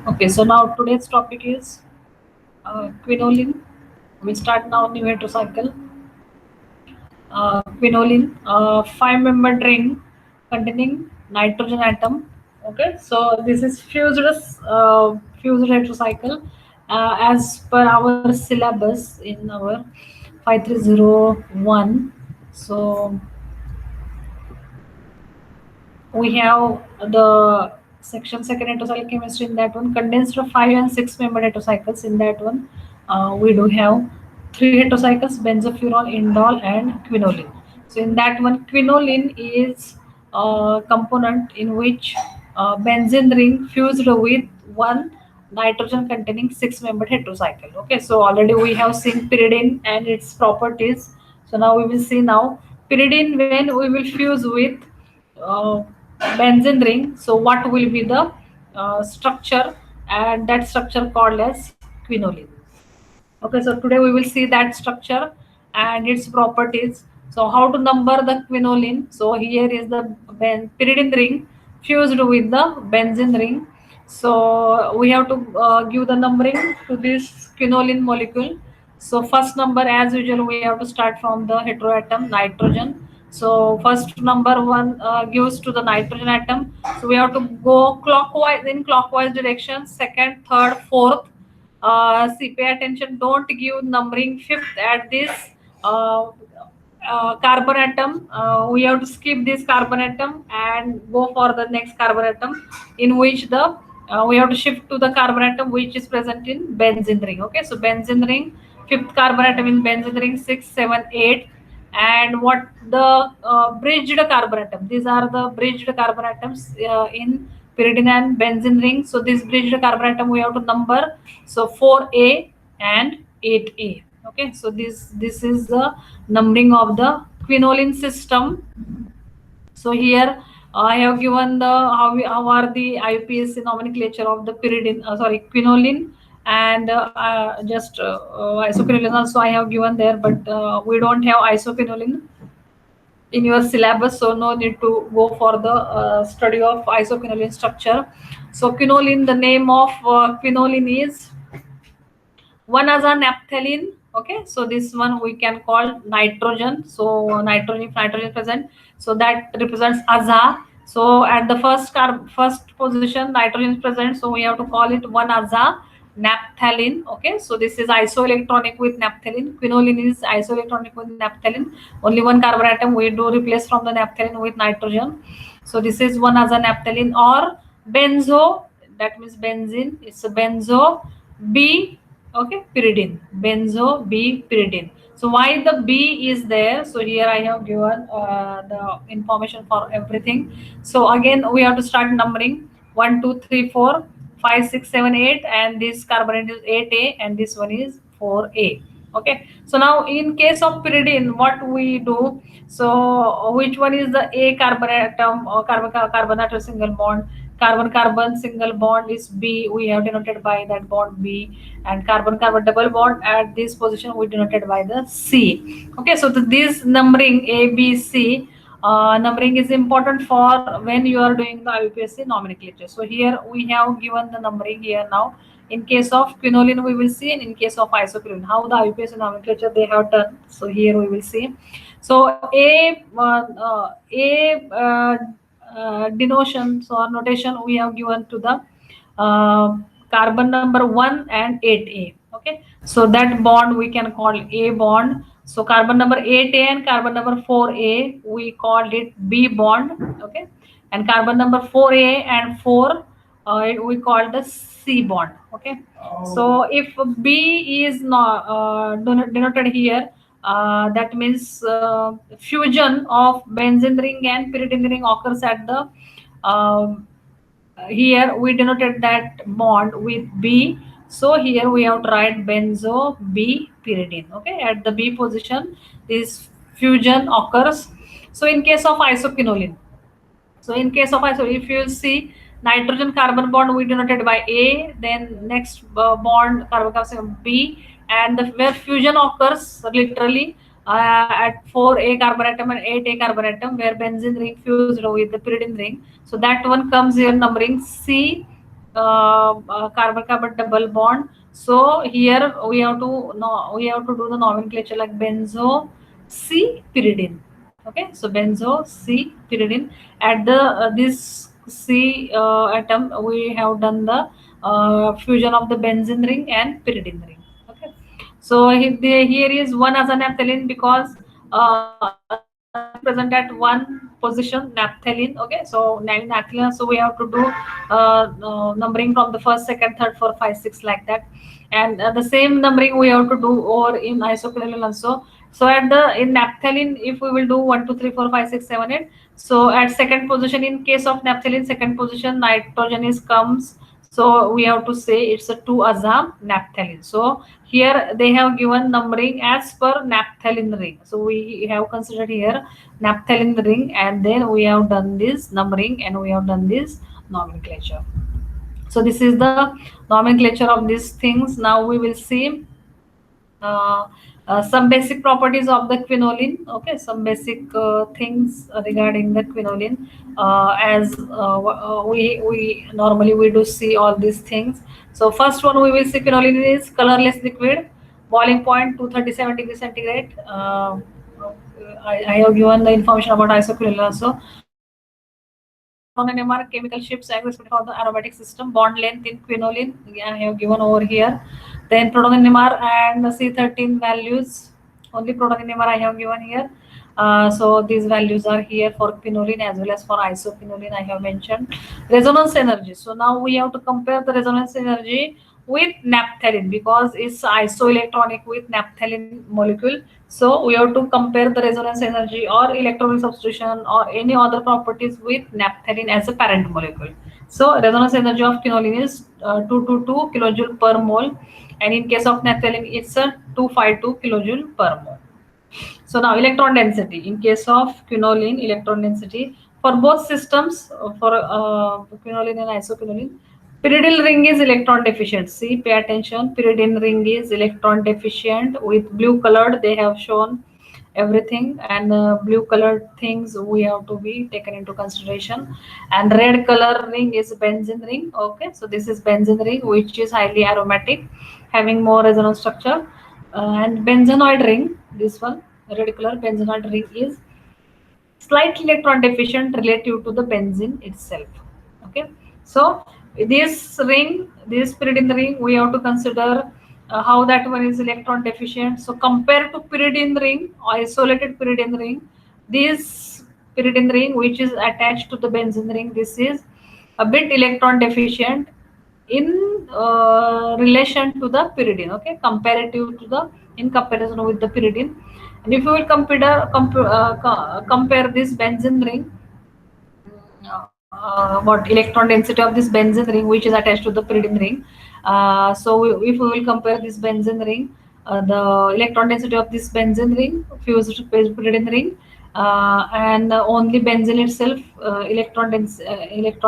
Okay, so now today's topic is quinoline. We start now new heterocycle. Quinoline, five-membered ring containing nitrogen atom. Okay, so this is fused heterocycle as per our syllabus in our 5301. So we have the section second heterocycle chemistry. In that one condensed of five and six membered heterocycles. In that one we do have three heterocycles: benzofuran, indole, and quinoline. So in that one, quinoline is a component in which benzene ring fused with one nitrogen containing six membered heterocycle. Okay, so already we have seen pyridine and its properties. So now we will see now pyridine when we will fuse with uh, benzene ring. So what will be the structure, and that structure called as quinoline. Okay, so today we will see that structure and its properties. So how to number the quinoline? So here is the pyridine ring fused with the benzene ring. So we have to give the numbering to this quinoline molecule. So first number, as usual, we have to start from the heteroatom nitrogen. So first number one gives to the nitrogen atom. So we have to go clockwise in clockwise direction. Second, third, fourth. See, pay attention. Don't give numbering fifth at this uh, carbon atom. We have to skip this carbon atom and go for the next carbon atom, in which the we have to shift to the carbon atom which is present in benzene ring. Okay, so benzene ring, fifth carbon atom in benzene ring, six, seven, eight, and what the bridged carbon atom. These are the bridged carbon atoms in pyridine and benzene ring. So this bridged carbon atom we have to number. So 4A and 8A. Okay, so this is the numbering of the quinoline system. So here I have given the how are the IUPAC nomenclature of the pyridine, sorry, quinoline, and just isoquinoline also I have given there, but we don't have isoquinoline in your syllabus, so no need to go for the study of isoquinoline structure. So quinoline, the name of quinoline is one as a naphthalene. Okay, so this one we can call nitrogen. So nitrogen, if nitrogen present, so that represents aza. So at the first position nitrogen is present, so we have to call it one aza naphthalene. Okay, so this is isoelectronic with naphthalene. Quinoline is isoelectronic with naphthalene. Only one carbon atom we do replace from the naphthalene with nitrogen. So this is one as a naphthalene. Or benzo, that means benzene, it's a benzo. B, okay, pyridine, benzo B pyridine. So why the B is there? So here I have given the information for everything. So again we have to start numbering: 1 2 3 4 5 6 7 8, and this carbonate is 8A and this one is 4A. Okay, so now in case of pyridine what we do? So which one is the A carbon atom or carbon atom single bond? Carbon carbon single bond is B, we have denoted by that bond B, and carbon carbon double bond at this position we denoted by the C. Okay, so this numbering A B C numbering is important for when you are doing the IUPAC nomenclature. So here we have given the numbering here now. In case of quinoline we will see, and in case of isoquinoline how the IUPAC nomenclature they have done. So here we will see. So denotions or notation we have given to the uh, carbon number 1 and 8A. Okay, so that bond we can call A bond. So carbon number 8A and carbon number 4A we called it B bond. Okay, and carbon number 4A and 4 we call the C bond. Okay, so if B is not denoted here, that means fusion of benzene ring and pyridine ring occurs at the um, here we denoted that bond with B. So here we have to write benzo B pyridine. Okay, at the B position this fusion occurs. So in case of isoquinoline, so in case of iso, if you see nitrogen carbon bond we denoted by A, then next bond carbon carbon B, and where fusion occurs literally at 4A carbon atom and 8A carbon atom, where benzene ring fused with the pyridine ring. So that one comes here numbering C carbon-carbon double bond. So here we have to do the nomenclature like benzo C pyridine. Okay, so benzo C pyridine. At the this C atom, we have done the fusion of the benzene ring and pyridine ring. Okay, so here is one as a naphthalene because naphthalene present at one position naphthalene. Okay, so naphthalene, so we have to do numbering from the first, second, third, fourth, five, six, like that, and the same numbering we have to do or in isoquinol also. So at the in naphthalene, if we will do 1 2 3 4 5 6 7 8, so at second position, in case of naphthalene, second position nitrogen is comes, so we have to say it's a 2-azam naphthalene. So here they have given numbering as per naphthalene ring. So we have considered here naphthalene ring, and then we have done this numbering and we have done this nomenclature. So this is the nomenclature of these things. Now we will see uh, some basic properties of the quinoline. Okay, some basic things regarding the quinoline. As we normally we do see all these things. So first one we will see quinoline is colorless liquid, boiling point 237 degrees centigrade. I have given the information about isoquinol also. Proton NMR chemical shifts exist for the aromatic system. Bond length in quinoline, I have given over here. Then proton NMR and C13 values. Only proton NMR I have given here. So these values are here for quinoline as well as for isoquinoline I have mentioned. Resonance energy. So now we have to compare the resonance energy with naphthalene because it's isoelectronic with naphthalene molecule. So we have to compare the resonance energy or electronic substitution or any other properties with naphthalene as a parent molecule. So resonance energy of quinoline is 222 kilojoule per mole, and in case of naphthalene it's a 252 kilojoule per mole. So now electron density. In case of quinoline, electron density for both systems, for quinoline and isoquinoline, pyridine ring is electron deficient. See, pay attention. Pyridine ring is electron deficient. With blue colored, they have shown everything, and blue colored things we have to be taken into consideration. And red color ring is benzene ring. Okay, so this is benzene ring, which is highly aromatic, having more resonance structure. And benzenoid ring, this one, red color benzenoid ring is slightly electron deficient relative to the benzene itself. Okay, so this pyridine ring, we have to consider how that one is electron deficient. So compared to pyridine ring, isolated pyridine ring, this pyridine ring which is attached to the benzene ring, this is a bit electron deficient in relation to the pyridine. Okay, comparative to the, in comparison with the pyridine. And if you will compare this benzene ring, what electron density of this benzene ring which is attached to the pyridine ring. If we will compare this benzene ring, the electron density of this benzene ring fused to pyridine ring, and only benzene itself electron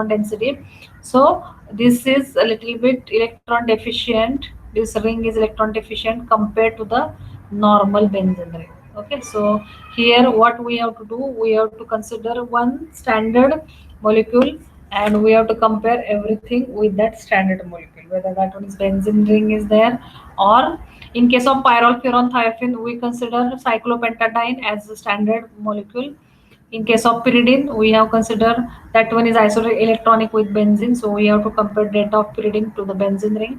density. So this is a little bit electron deficient. This ring is electron deficient compared to the normal benzene ring. Okay, so here what we have to do, we have to consider one standard molecule, and we have to compare everything with that standard molecule, whether that one is benzene ring is there, or in case of pyrrole furan thiophene, we consider cyclopentadiene as the standard molecule. In case of pyridine, we have considered that one is isolated electronic with benzene, so we have to compare data of pyridine to the benzene ring.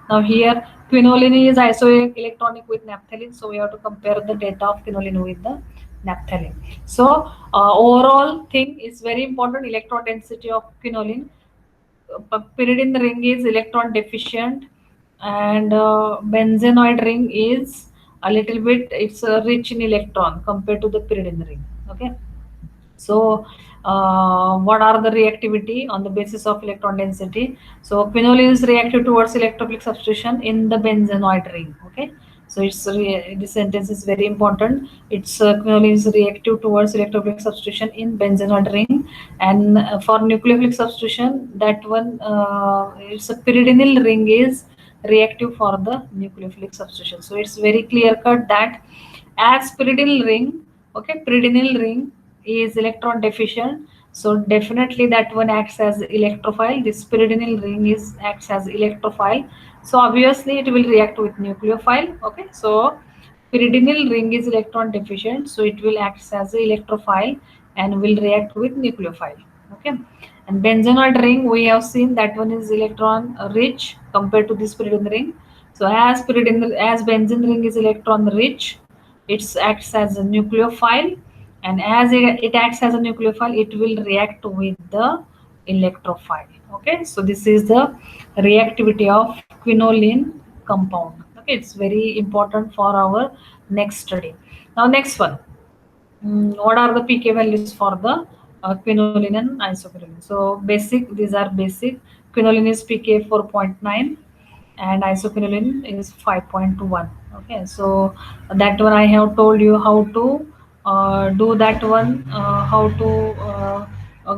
Now here quinoline is isoelectronic with naphthalene, so we have to compare the data of quinoline with the naphthalene. So overall thing is very important, electron density of quinoline. Pyridine ring is electron deficient, and benzenoid ring is a little bit, it's rich in electron compared to the pyridine ring. Okay, so what are the reactivity on the basis of electron density? So quinoline is reactive towards electrophilic substitution in the benzenoid ring. Okay, so this sentence is very important. It's quinoline is reactive towards electrophilic substitution in benzenoid ring, and for nucleophilic substitution, that one it's a pyridinyl ring is reactive for the nucleophilic substitution. So it's very clear cut that as pyridinyl ring, okay, pyridinyl ring is electron deficient, So definitely that one acts as electrophile. This pyridinyl ring is acts as electrophile. So obviously it will react with nucleophile. Okay, so pyridinyl ring is electron deficient, so it will act as a electrophile and will react with nucleophile. Okay, and benzenoid ring, we have seen that one is electron rich compared to this pyridine ring. So as benzene ring is electron rich, it acts as a nucleophile, and as it acts as a nucleophile, it will react with the electrophile. Okay, so this is the reactivity of quinoline compound. Okay, it's very important for our next study. Now next one, what are the pK values for the quinoline and isoquinoline? So basic, these are basic. Quinoline is pK 4.9 and isoquinoline is 5.1. Okay, so that one I have told you how to do that one, how to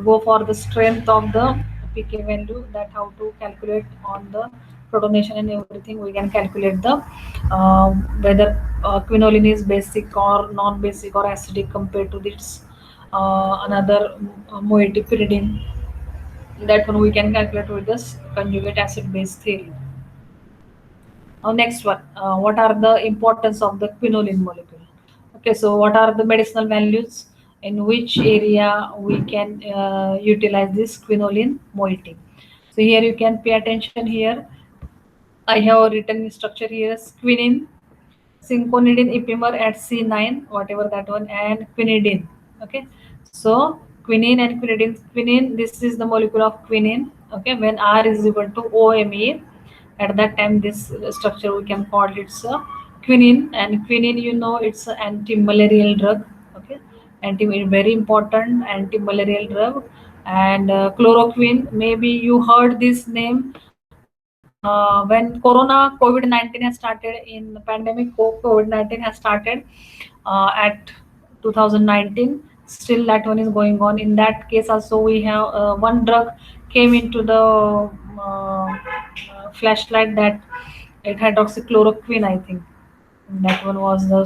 go for the strength of the pK value, that how to calculate on the protonation and everything. We can calculate the whether quinoline is basic or non-basic or acidic compared to this another moiety pyridine. That one we can calculate with this conjugate acid base theory. Next one, what are the importance of the quinoline molecule? Okay, so what are the medicinal values? In which area we can utilize this quinoline moiety? So here you can pay attention here. I have written structure here as quinine, synconidine epimer at C9, whatever that one, and quinidine. Okay, so quinine and quinidine. Quinine, this is the molecule of quinine. Okay, when R is equal to OMe, at that time this structure we can call it's a quinine. And quinine, you know, it's an anti-malarial drug. Okay, very important anti-malarial drug. And chloroquine, maybe you heard this name when Corona COVID-19 has started in the pandemic. COVID-19 has started at 2019. Still, that one is going on. In that case, also we have one drug came into the flashlight, that it hydroxychloroquine, I think that one was the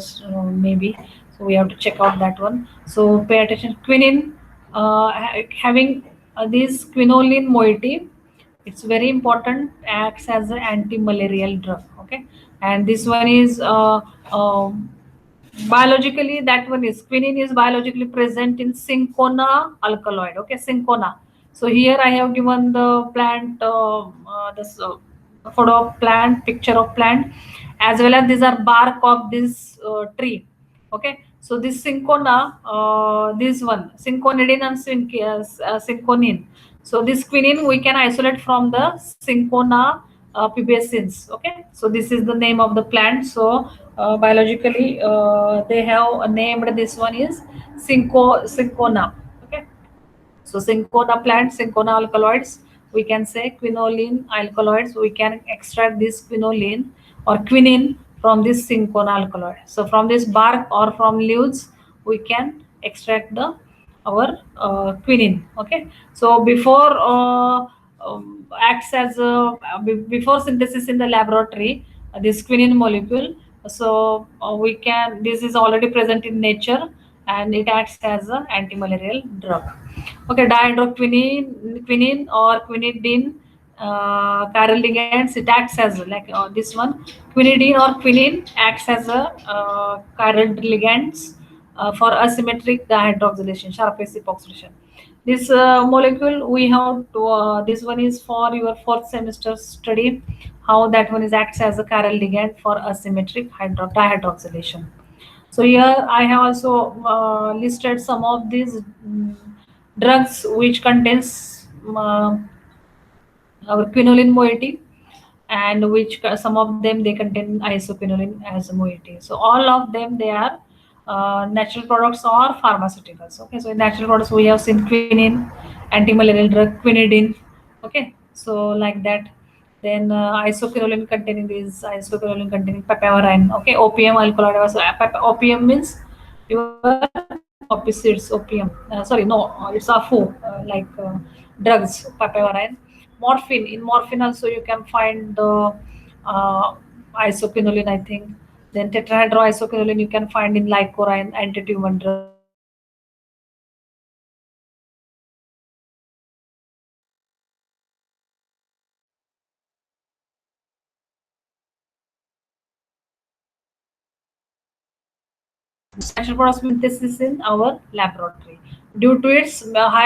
maybe. So we have to check out that one. So pay attention. Quinine, having this quinoline moiety, it's very important, acts as an anti-malarial drug. Okay, and this one is biologically, that one is quinine is biologically present in cinchona alkaloid. Okay, cinchona. So here I have given the plant, this photo of plant, picture of plant, as well as these are bark of this tree. Okay, so this cinchona, this one cinchonidine and cinchonine. So this quinine we can isolate from the cinchona pubescens. Okay, so this is the name of the plant. So biologically, they have named this one is cinchona. Okay, so cinchona plant, cinchona alkaloids, we can say quinoline alkaloids. We can extract this quinoline or quinine from this cinchona alkaloid. So from this bark or from leaves, we can extract the our quinine. Okay, so before acts as before synthesis in the laboratory, this quinine molecule. So we can, this is already present in nature, and it acts as an anti-malarial drug. Okay, dihydroquinine or quinidine chiral ligands, it acts as like this one. Quinidine or quinine acts as a chiral ligands for asymmetric dihydroxylation, sharp base epoxidation. This molecule we have to, this one is for your fourth semester study, how that one is acts as a chiral ligand for asymmetric dihydroxylation. So here I have also listed some of these drugs which contains our quinoline moiety, and which some of them they contain isoquinoline as a moiety. So all of them, they are natural products or pharmaceuticals. Okay, so in natural products we have seen quinine, anti-malarial drug, quinidine. Okay, so like that. Then isoquinoline containing these, isoquinoline containing papaverine. Okay, opium alkaloid. So opium means your poppy seeds, opium. Sorry, no, it's afu, drugs, papaverine. Morphine, in morphine also you can find the isoquinoline, I think. Then tetrahydroisoquinoline you can find in lycorine, anti-tumor drug. structural products synthesis in our laboratory. Due to its high